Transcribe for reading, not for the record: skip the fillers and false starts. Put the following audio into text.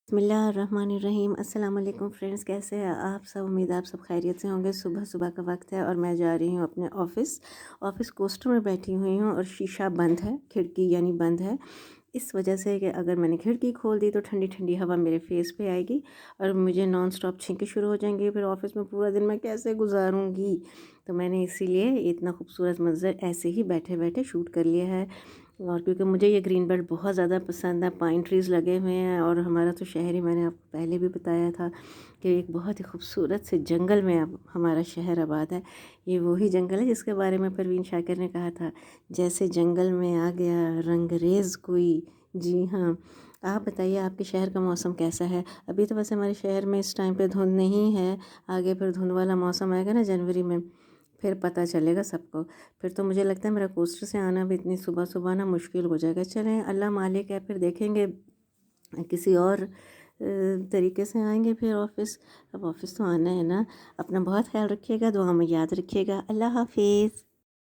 बिस्मिल्लाहिर्रहमानिर्रहीम। अस्सलाम वालेकुम फ्रेंड्स, कैसे हैं आप सब? उम्मीद है आप सब खैरियत से होंगे। सुबह सुबह का वक्त है और मैं जा रही हूँ अपने ऑफ़िस कोस्टर में बैठी हुई हूँ और शीशा बंद है, खिड़की यानी बंद है। इस वजह से कि अगर मैंने खिड़की खोल दी तो ठंडी ठंडी हवा मेरे फेस पे आएगी और मुझे नॉन स्टॉप छींकें शुरू हो जाएंगी। फिर ऑफ़िस में पूरा दिन मैं कैसे गुजारूंगी? तो मैंने इसीलिए इतना खूबसूरत मंज़र ऐसे ही बैठे बैठे शूट कर लिया है। और क्योंकि मुझे ये ग्रीन बेल्ट बहुत ज़्यादा पसंद है, पाइन ट्रीज़ लगे हुए हैं और हमारा तो शहर ही, मैंने आपको पहले भी बताया था कि एक बहुत ही खूबसूरत से जंगल में अब हमारा शहर आबाद है। ये वही जंगल है जिसके बारे में परवीन शाकिर ने कहा था, जैसे जंगल में आ गया रंगरेज़ कोई। जी हाँ। आप बताइए आपके शहर का मौसम कैसा है? अभी तो वैसे हमारे शहर में इस टाइम पे धुंध नहीं है, आगे फिर धुंध वाला मौसम आएगा ना जनवरी में, फिर पता चलेगा सबको। फिर तो मुझे लगता है मेरा कोस्टर से आना भी इतनी सुबह सुबह ना मुश्किल हो जाएगा। चलें, अल्लाह मालिक है, फिर देखेंगे किसी और तरीके से आएंगे फिर ऑफ़िस। अब ऑफ़िस तो आना है ना। अपना बहुत ख्याल रखिएगा, दुआ में याद रखिएगा। अल्लाह हाफिज़।